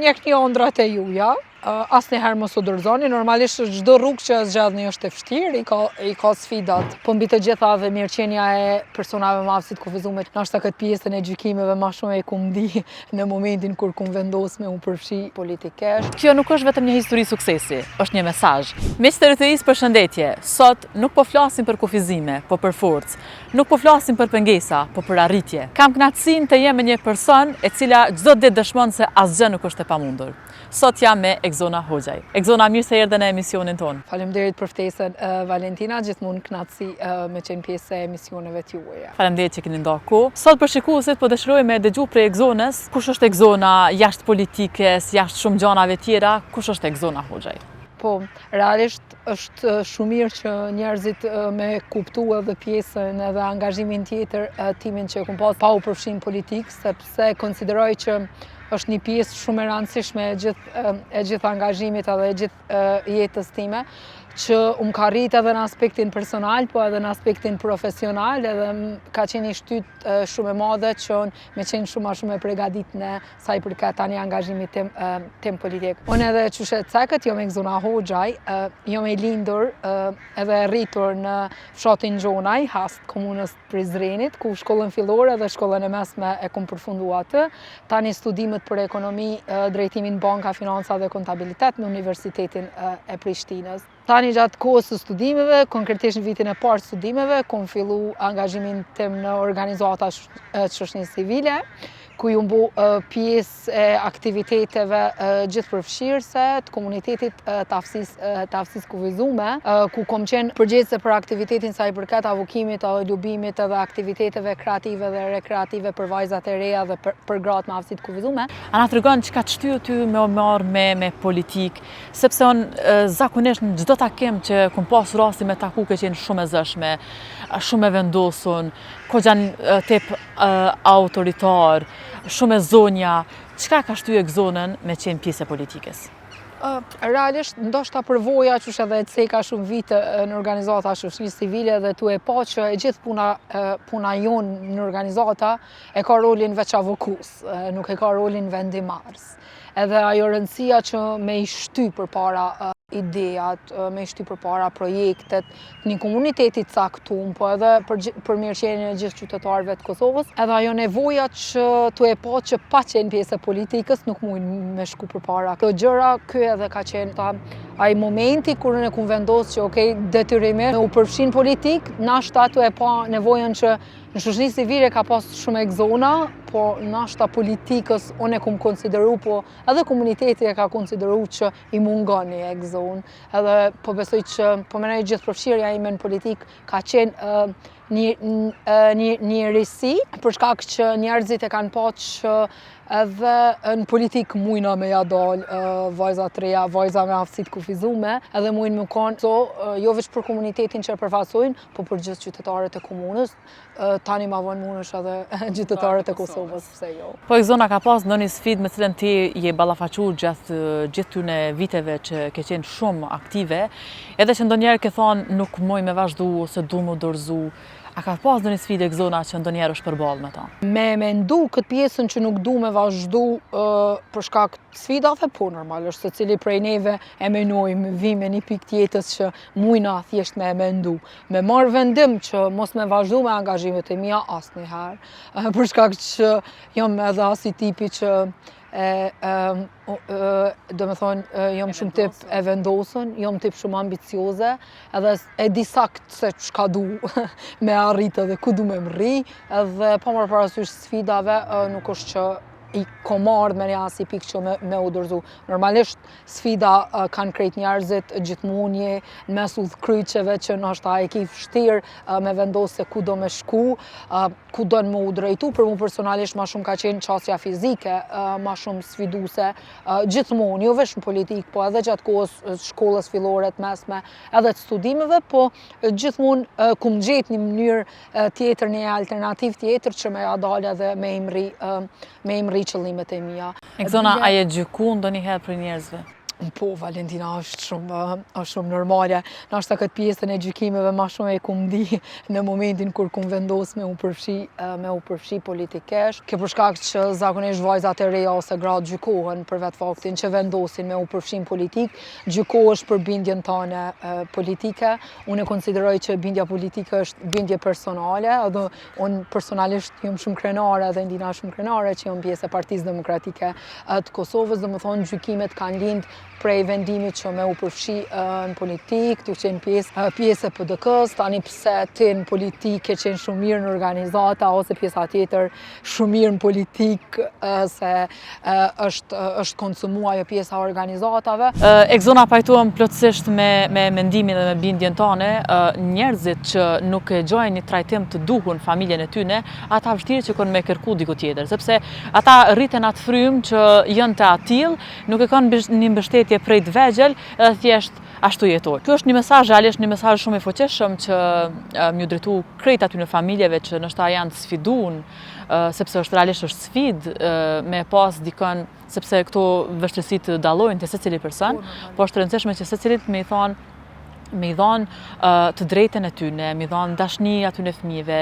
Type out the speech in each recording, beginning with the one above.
njekni ëndrat e juja, asnjëherë mos u dorëzoni, normalisht çdo rrugë që zgjedhni është e vështirë, i ka sfidat, po mbi të gjitha dhe mirëqenia e personave me aftësi të kufizuar, ndoshta këtë pjesën e gjykimeve më shumë e kum di në momentin kur kum vendos me u përfshi politikisht. Kjo nuk është vetëm një histori suksesi, është një mesazh. Miq të rrethisë, përshëndetje. Sot nuk po flasim për kufizime, po për forcë. Nuk po flasim për pengesa, po për arritje. Kam kënaqësinë të jem me një person e cila çdo ditë dëshmon se asgjë nuk është e pamundur. Sot jam me Egzona Hoxhaj. Egzona, mirë se erdhe në emisionin tonë. Faleminderit për ftesën, Valentina, gjithmonë kënaqësi me qenë pjesë e emisioneve të juaja. Faleminderit që keni ndarë kohë. Sot për shikuesit po dëshiroj me dëgju prej Egzonës, kush është Egzona jashtë politikës, jashtë shumë gjanave tjera, kush është Egzona Hoxhaj? Po, realisht është shumë mirë që njerëzit me kuptu edhe pjesën edhe angazhimin tjetër timin që kom pas pa u përfshin politikë, sepse konsideroj që është një pjesë shumë e rëndësishme e gjithë angazhimit edhe e gjithë jetës time, që ka rrit edhe në aspektin personal, po edhe në aspektin profesional, edhe ka qenë një shtyt shumë e madhe që me qenë shumë e përgatit në sa i përket tani angazhimit tim politik. Unë edhe qyshe cekët, jom Egzona Hoxhaj, jom e lindur edhe rritur në fshatin Gjonaj, hast komunës Prizrenit, ku shkollën fillore dhe shkollën e mesme e kom përfundu atë. Tani studimet për ekonomi, drejtimin banka, financa dhe kontabilitet në Universitetin e Prishtinës. Tani gjatë kohës së studimeve, konkretisht në vitin e parë të studimeve, kom fillu angazhimin tim në organizata të shoqërisë civile, ku ju mbu pjesë e aktiviteteve gjithëpërfshirëse të komunitetit të aftësisë kufizume, ku kom qenë përgjegjëse për aktivitetin sa i përket avokimit, lubimit edhe aktiviteteve kreative dhe rekreative për vajzat e reja dhe për gratë me aftësi të kufizume. A na tregon çka të shtyu ty me marrë me politikë, sepse unë zakonisht në çdo takim që kom pas rasti me taku ke qenë shumë e zëshme, shumë e vendosur, kogjan tep autoritar, shumë e zonja. Çka ka shtyë Egzonën me qenë pjesë e politikës? Realisht, ndoshta përvoja që edhe e ceka shumë vite në organizata shoqërisë civile dhe tu e pa që e gjithë puna jonë në organizata e ka rolin veç avokus, nuk e ka rolin vendimarrës. Edhe ajo rëndësia që me i shty përpara idejat, me i shty përpara projektet, një komunitetit caktuar, po edhe për mirëqenien e gjithë qytetarëve të Kosovës, edhe ajo nevoja që tu e pa që pa qenë pjesë e politikës nuk mujnë me shku përpara. Këto gjëra, ky edhe ka qenë ai momenti kur ne kum vendos që okay, detyrimisht me u përfshin politik, nashta tu e pa nevojën që në shoqërinë civile ka pas shumë Egzona, po nashta politikës unë e kum konsideru, po edhe komuniteti e ka konsideru që i mungon një Egzon. Edhe po besoj që po menoj gjithë përfshirja ime në politikë ka qenë një risi, për shkak që njerëzit e kanë pa që edhe në politikë mujna me ja dal vajza të reja, vajza me aftësi të kufizume, edhe mujnë më kanë jo veç për komunitetin që e përfaqësojnë, po për gjithë qytetarët e komunës, tani ma vonë munësh edhe qytetarët e Kosovës, pse jo. Po Egzona, ka pas ndonjë sfidë me cilën ti je ballafaqur gjatë gjithë këtyre viteve që ke qenë shumë aktive, edhe që ndonjëherë ke thonë nuk muj me vazhdu ose du më dorëzu. A ka pas ndonjë sfidë Egzona që ndonjëherë është përballë me ta? Me mendu këtë pjesën që nuk du me vazhdu për shkak të sfidave, po normalisht secili prej neve e menojmë, vim me një pikë tjetës që mujna thjesht me e mendu. Me marrë vendim që mos me vazhdu me angazhimet e mia asnjëherë, për shkak që jam edhe as i tipi që do me thonë, jam shumë tip e vendosën, jam tip shumë ambicioze, edhe e di sakt se çka du me arrit edhe ku du me më rri, edhe pa marrë parasysh sfidave, nuk është që i komard me një asi pikë që me u dorëzu. Normalisht sfida kanë krejt njerëzit gjithmonë në mes udhkryqeve që ndoshta e ki vështirë me vendosë se ku do me shku, ku do në më u drejtu. Për mu personalisht ma shumë ka qenë qasja fizike, ma shumë sfiduse, gjithmonë, jo veç në politikë, po edhe gjatë kohës shkollës fillore të mesme, edhe të studimeve, po gjithmonë kum gjetë një mënyrë tjetër, një alternativ tjetër që me ja dalë edhe me imri qëllimet e mia. Egzona, a je gjyku ndonjëherë për njerëzve? Po, Valentina, është shumë normale. Nashta këtë pjesën e gjykimeve ma shumë e kum di në momentin kur kum vendos me u përfshi politikesh. Kjo për shkak që zakonisht vajzat e reja ose gratë gjykohen për vetë faktin që vendosin me u përfshin politik, gjykohesh për bindjen tane politike. Unë e konsideroj që bindja politike është bindje personale, edhe unë personalisht jam shumë krenare dhe Ndina shumë krenare që jam pjesë e Partisë Demokratike të Kosovës, dhe më thonë gjykimet kanë lindë prej vendimit që me u përfshi në politik, të qenë pjesë e PDK-s, tani pse ti në politik e qenë shumë mirë në organizata, ose pjesa tjetër shumë mirë në politik, se është konsumua jo pjesa organizatave. Exona pajtuam plotësisht me mendimin dhe me bindjen tane, njerëzit që nuk e gjojnë një trajtim të duhur në familjen e tyne, ata vështirë që kanë me kërku diku tjetër, sepse ata rriten atë frymë që janë të atill, nuk e kanë një mbështetje prej të vegjël, edhe thjesht ashtu jetojnë. Kjo është një mesazh, realisht një mesazh shumë i fuqishëm që m'ju drejtu krejt aty në familjeve që nështë janë të sfidun, sepse realisht është sfid me pas dikën, sepse këto vështirësit dallojnë të secili person, po është rëndësishme që secilit me i dhonë të drejten e tyne, me i dhonë dashni aty në fëmijëve,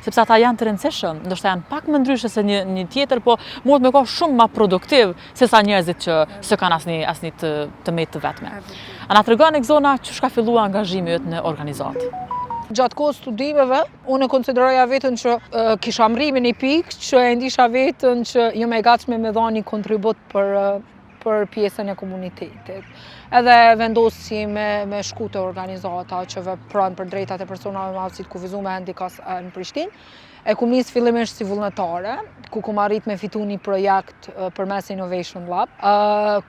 sepse ata janë të rëndësishëm, ndoshta janë pak më ndryshe se një tjetër, po mund me ka shumë ma produktiv se sa njerëzit që së kanë asni të metë të vetme. A na tregon Exona që ka fillua angazhimi jëtë në organizatë? Gjatë kohës studimeve, unë e konsideroja vetën që kisha mrimi një pikë, që e ndisha vetën që jam e gatshme me dhënë një kontribut për pjesën e komunitetit. Edhe vendosi me shku të organizata që vepron për drejtat e personave me aftësi të kufizuar me handicap në Prishtinë. E kum nis fillimisht si vullnetare, ku kum arrit me fitu një projekt përmes Innovation Lab,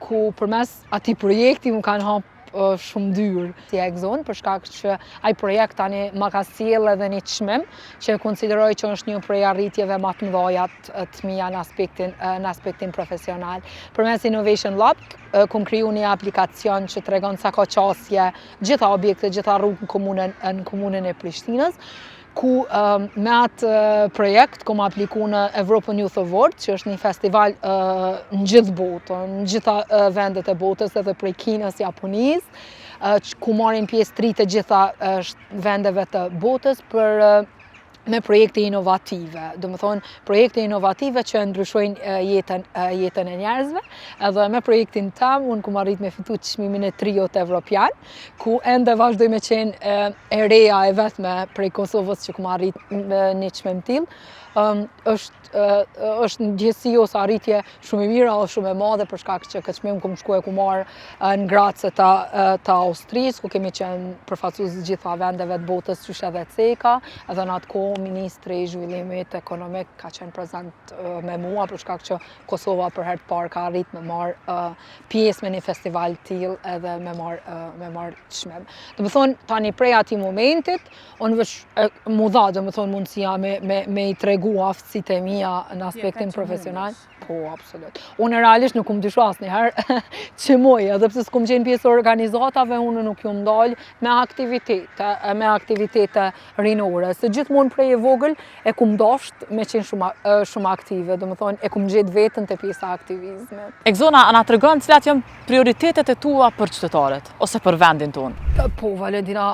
ku përmes atij projekti më kanë hap shumë dyrë si Exon, për shkak që ai projekt tani ma ka sjellë edhe një çmim që e konsideroj që është një prej arritjeve më të mëdha të mia në aspektin profesional. Përmes Innovation Lab kum kriju një aplikacion që tregon sa ka qasje gjitha objekte, gjitha rrugë në komunën e Prishtinës, ku me atë projekt kom apliku në European Youth Award, që është një festival në gjithë botën, në gjitha vendet e botës, edhe prej Kinës, Japonisë, ku marrin pjesë 3 të gjitha vendeve të botës me projekte inovative. Do më thonë, projekte inovative që ndryshojnë jetën e njerëzve, edhe me projektin tam, unë kum arrit me fitu çmimin e triot evropian, ku ende vazhdoj me qenë e reja e vetme prej Kosovës që kum arrit një çmim tillë. Është në gjithësi ose arritje shumë e mira ose shumë e madhe, për shkak që këtë çmim kum shku e kum marrë në Grazë të Austrisë, ku kemi qenë përfaqësues gjitha vendeve të botës, qysh edhe CECA, edhe në atë kohë ministri i zhvillimit ekonomik ka qenë prezant me mua, për shkak që Kosova për herë të parë ka arrit me marrë pjesë me një festival tillë edhe me marrë çmim. Do të thonë tani prej atij momentit unë mu dha, do të thonë, mundësia me i tregu aftësitë e mia në aspektin profesional. Po, absolut. Unë realisht nuk kum dyshu asnjëherë që moj, edhe pse s'kum qenë pjesë organizatave, unë nuk jum dal me aktivitete rinore. Se gjithmonë prej e vogël e kum dasht me qenë shumë aktive, do të thonë e kum gjetë veten te pjesa e aktivizmit. Exona, a na tregon cilat janë prioritetet e tua për qytetarët ose për vendin tonë? Po, Valentina,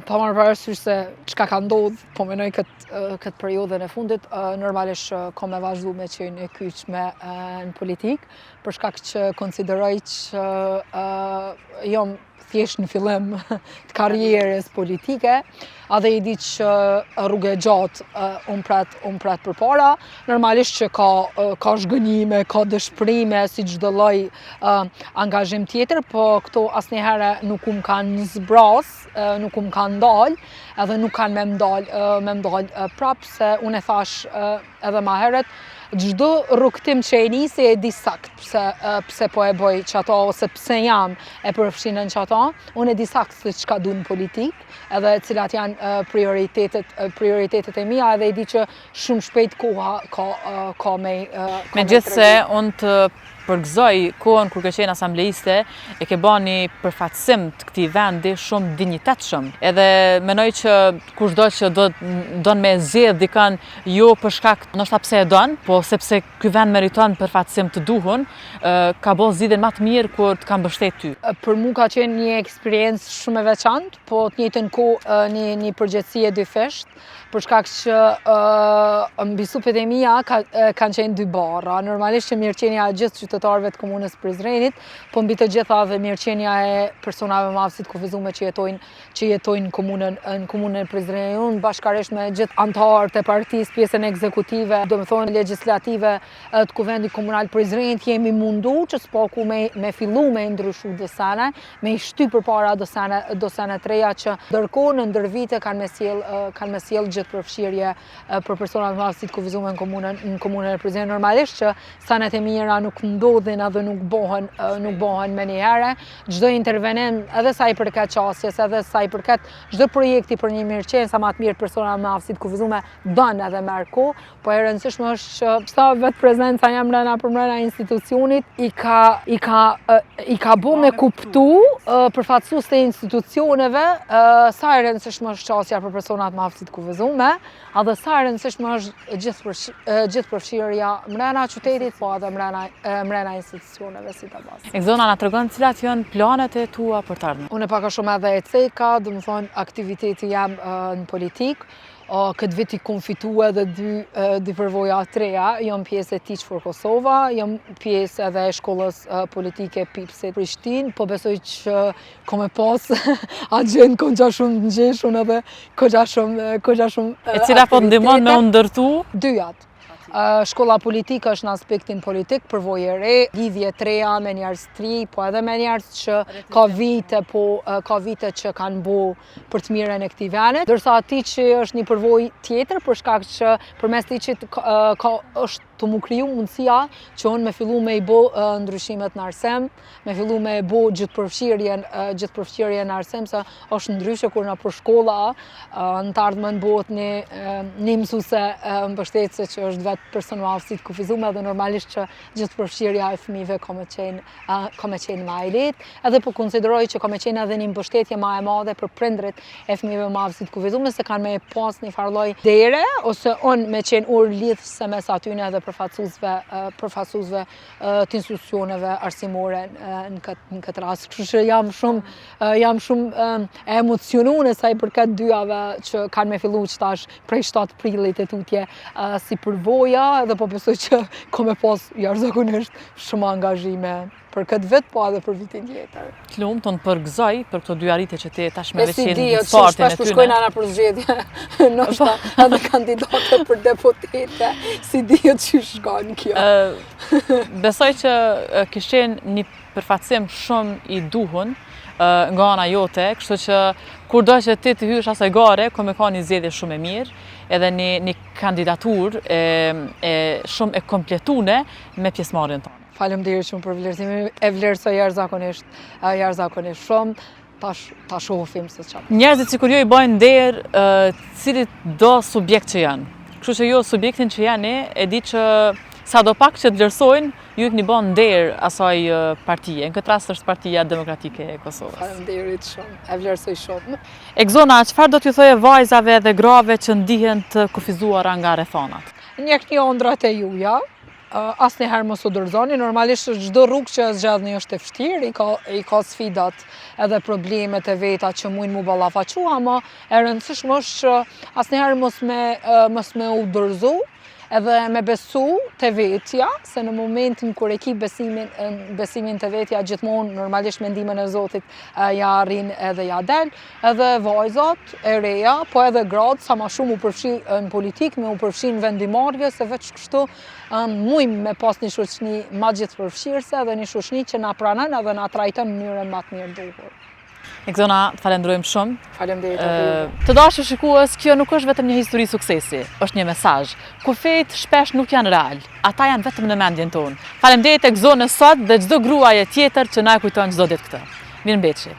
pa marrë parasysh se çka ka ndodhur, po menoj këtë periudhën e fundit, normalisht kam me vazhdu me qenë e kyçme në politik, për shkak që konsideroj që jam thjesht në fillim të karrierës politike, edhe i di që rrugë e gjatë unë pret përpara, normalisht që ka zhgënjime, ka dëshpërime, si çdo lloj angazhim tjetër, po këto asnjëherë nuk kanë zbras, nuk kanë ndal, edhe nuk kanë me mdal prapë, se unë e thash edhe më herët, çdo rrugtim që e nisi e di sakt pse po e bëj çata, ose pse jam e përfshinë në çata, unë e di sakt se çka du në politik, edhe cilat janë prioritetet e mia, edhe e di që shumë shpejt koha ka me Megjithse unë të përgëzoj kohën kur ke qenë asambleiste, e ke bërë një përfaqësim të këtij vendi shumë dinjitetshëm. Edhe mendoj që kushdo që don me zgjedh dikën jo për shkak ndoshta pse e don, po sepse ky vend meriton përfaqësim të duhur, ka bërë zgjidhjen më të mirë kur të ka mbështet ty. Për mua ka qenë një eksperiencë shumë e veçantë, po të njëjtën kohë një përgjithësi e dyfisht, për shkak që mbi supet e mia kanë qenë dy barra. Normalisht që mirëqenia e gjithë qytetarëve të komunës Prizrenit, po mbi të gjitha dhe mirëqenia e personave më aftësi të kufizuar që jetojnë në komunën e Prizrenit. Unë bashkërisht me gjithë anëtarët e partisë, pjesën ekzekutive, domethënë legjislative të Kuvendit Komunal Prizrenit, jemi mundu që s'paku me fillu me ndryshu dosane, me i shty përpara dosane të reja që ndërkohë në ndër vite kanë me sjell gjithë përfshirje për personat më aftësi të kufizuar në komunën e Prizrenit. Normalisht që sanet e mira nuk ndodhin edhe nuk bëhen me një herë. Çdo intervenim, edhe sa i përket qasjes, edhe sa i përket çdo projekti për një mirëqenie sa më të mirë personat më aftësi të kufizuar bën edhe merr kohë, po e rëndësishme është që sa vetë prezenca jam brenda institucionit i ka bë me kuptu përfaqësues të institucioneve sa e rëndësishme është qasja për personat më aftësi të kufizuar, edhe sa e rëndësishme është gjithë përfshirja brenda qytetit, po edhe brenda institucioneve si ta bas. Exona na tregon cilat janë planet e tua për të ardhmen. Unë pak a shumë edhe e ceka, domethënë aktiviteti jam në politik. Këtë vit i kom fitu edhe dy përvoja të reja, jam pjesë e Teach for Kosova, jam pjesë edhe e shkollës politike PIPS-it Prishtinë, po besoj që kom e pas agent koqa shumë ngjeshun edhe koqa shumë E cila po ndihmon me u ndërtu? Dyjat. Shkolla politike është në aspektin politik, përvojë e re, lidhje të reja me njerëz të ri, po edhe me njerëz që ka vite që kanë bo për të mirën e këtij vendi. Ndërsa Teach është një përvojë tjetër për shkak që përmes Teachit është të mu kriju mundësia që unë me fillu me i bo ndryshimet në arsem, me fillu me i bo gjithë përfshirjen në arsem, se është ndryshe kur në për shkolla, në të ardhmen bëhet një mësuese mbështetëse që është vetë person më aftësi të kufizuar, dhe normalisht që gjithë përfshirja e fëmijëve ka me qenë më e lehtë, edhe po konsideroj që ka me qenë edhe një mbështetje më e madhe për prindrit e fëmijëve më aftësi të kufizuar, se kanë me pas një farlloj dere, ose unë me qenë urë lidhëse mes atyne edhe përfaqësuesve të institucioneve arsimore në këtë rast. Kështu që jam shumë e emocionuar sa i përket dyjave që kanë me fillu që tash prej 7 prillit e tutje si përvoja, dhe po besoj që ka me pas jashtëzakonisht shumë angazhime për këtë vit, po edhe për vitin tjetër. Të lumtë, unë përgëzoj për këto dy arritje që ti tash me veçin në sportin e tyne. shpesh përshkojnë ana për zgjedhje, ndoshta edhe kandidate për deputete, si dihet që shkon kjo. Besoj që kishte qenë një përfaqësim shumë i duhur nga ana jote, kështu që kurdo që ti të hysh asaj gare, ka me ka një zgjedhje shumë e mirë, edhe një kandidaturë shumë e kompletune me pjesëmarrjen tonë. Faleminderit shumë për vlerësimin, e vlerësoj jashtëzakonisht shumë, ta shohim se çfarë. Njerëzit sikur jo i bajnë nder cili do subjekt që janë. Kështu që jo subjektin që janë, e di që sadopak që të vlerësojnë, ju të një bon nder asaj partije. Në këtë rast është Partia Demokratike e Kosovës. Faleminderit shumë, e vlerësoj shumë. Exona, çfarë do t'ju thojë vajzave dhe grave që ndihen të kufizuara nga rrethonat? Njehni ëndrat e juaja, asnjëherë mos u dorëzoni. Normalisht çdo rrugë që zgjedhni është e vështirë, i ka sfidat edhe problemet e veta që mund mu ballafaqu, ama e rëndësishme është që asnjëherë mos me u dorëzu, edhe me besu të vetja, se në momentin kur e ki besimin të vetja, gjithmonë normalisht mendimin e Zotit ja arrin edhe ja del, edhe vajzat e reja, po edhe gratë, sa ma shumë u përfshi në politik, me u përfshi në vendimarrje, se veç kështu mujmë me pas një shoqni ma gjithë përfshirëse dhe një shoqni që na pranon edhe na trajton në mënyrën më të mirë duhur. Exona, të falenderojmë shumë. Faleminderit. Të dashur shikues, kjo nuk është vetëm një histori suksesi, është një mesazh. Kufejt shpesh nuk janë real, ata janë vetëm në mendjen tonë. Faleminderit Exonës sot dhe çdo gruaje tjetër që na e kujton çdo ditë këtë. Mirëmbëjtje.